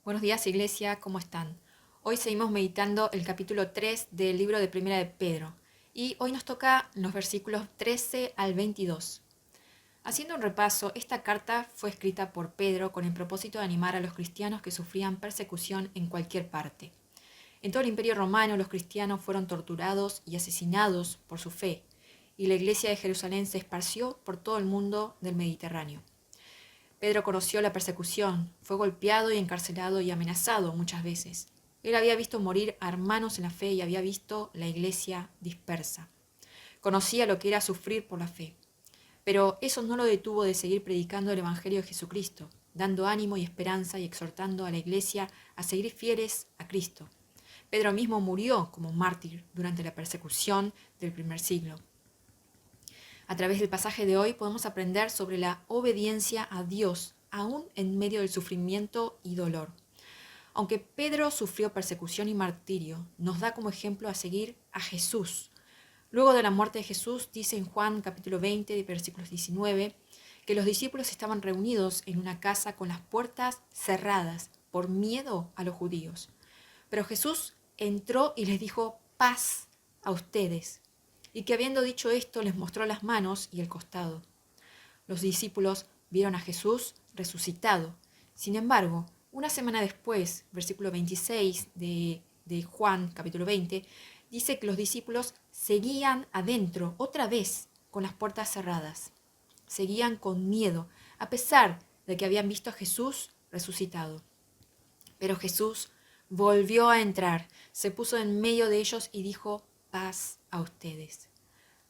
Buenos días, Iglesia, ¿cómo están? Hoy seguimos meditando el capítulo 3 del libro de Primera de Pedro y hoy nos toca los versículos 13 al 22. Haciendo un repaso, esta carta fue escrita por Pedro con el propósito de animar a los cristianos que sufrían persecución en cualquier parte. En todo el Imperio Romano los cristianos fueron torturados y asesinados por su fe, y la Iglesia de Jerusalén se esparció por todo el mundo del Mediterráneo. Pedro conoció la persecución, fue golpeado y encarcelado y amenazado muchas veces. Él había visto morir a hermanos en la fe y había visto la iglesia dispersa. Conocía lo que era sufrir por la fe. Pero eso no lo detuvo de seguir predicando el Evangelio de Jesucristo, dando ánimo y esperanza y exhortando a la iglesia a seguir fieles a Cristo. Pedro mismo murió como mártir durante la persecución del primer siglo. A través del pasaje de hoy podemos aprender sobre la obediencia a Dios, aún en medio del sufrimiento y dolor. Aunque Pedro sufrió persecución y martirio, nos da como ejemplo a seguir a Jesús. Luego de la muerte de Jesús, dice en Juan capítulo 20, versículos 19, que los discípulos estaban reunidos en una casa con las puertas cerradas por miedo a los judíos. Pero Jesús entró y les dijo: paz a ustedes. Y que habiendo dicho esto les mostró las manos y el costado. Los discípulos vieron a Jesús resucitado. Sin embargo, una semana después, versículo 26 de Juan capítulo 20, dice que los discípulos seguían adentro otra vez con las puertas cerradas. Seguían con miedo, a pesar de que habían visto a Jesús resucitado. Pero Jesús volvió a entrar, se puso en medio de ellos y dijo: paz a ustedes.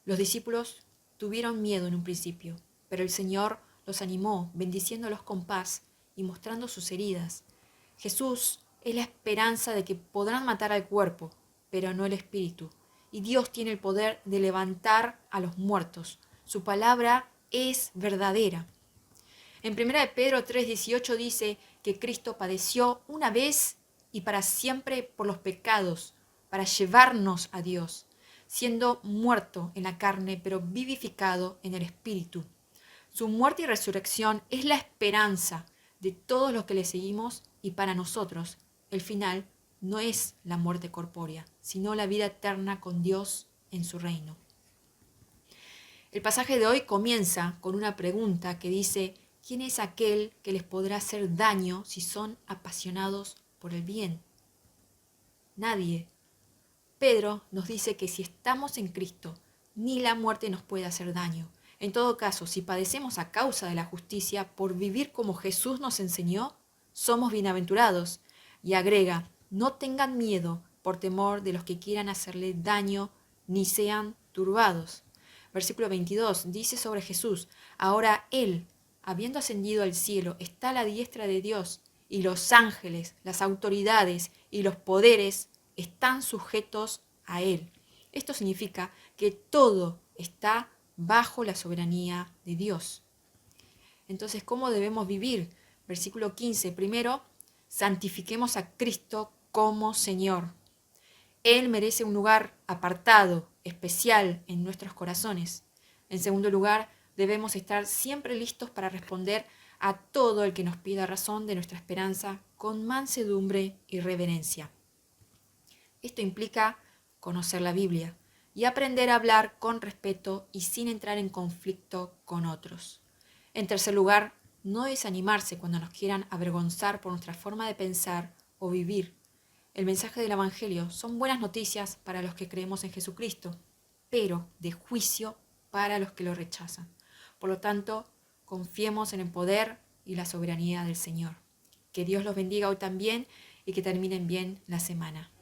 Los discípulos tuvieron miedo en un principio, pero el Señor los animó, bendiciéndolos con paz y mostrando sus heridas. Jesús es la esperanza de que podrán matar al cuerpo, pero no el espíritu. Y Dios tiene el poder de levantar a los muertos. Su palabra es verdadera. En 1 Pedro 3:18 dice que Cristo padeció una vez y para siempre por los pecados, para llevarnos a Dios, siendo muerto en la carne, pero vivificado en el espíritu. Su muerte y resurrección es la esperanza de todos los que le seguimos, y para nosotros el final no es la muerte corpórea, sino la vida eterna con Dios en su reino. El pasaje de hoy comienza con una pregunta que dice: ¿quién es aquel que les podrá hacer daño si son apasionados por el bien? Nadie. Pedro nos dice que si estamos en Cristo, ni la muerte nos puede hacer daño. En todo caso, si padecemos a causa de la justicia por vivir como Jesús nos enseñó, somos bienaventurados. Y agrega: no tengan miedo por temor de los que quieran hacerle daño, ni sean turbados. Versículo 22 dice sobre Jesús: ahora Él, habiendo ascendido al cielo, está a la diestra de Dios, y los ángeles, las autoridades y los poderes están sujetos a Él. Esto significa que todo está bajo la soberanía de Dios. Entonces, ¿cómo debemos vivir? Versículo 15. Primero, santifiquemos a Cristo como Señor. Él merece un lugar apartado, especial en nuestros corazones. En segundo lugar, debemos estar siempre listos para responder a todo el que nos pida razón de nuestra esperanza con mansedumbre y reverencia. Esto implica conocer la Biblia y aprender a hablar con respeto y sin entrar en conflicto con otros. En tercer lugar, no desanimarse cuando nos quieran avergonzar por nuestra forma de pensar o vivir. El mensaje del Evangelio son buenas noticias para los que creemos en Jesucristo, pero de juicio para los que lo rechazan. Por lo tanto, confiemos en el poder y la soberanía del Señor. Que Dios los bendiga hoy también y que terminen bien la semana.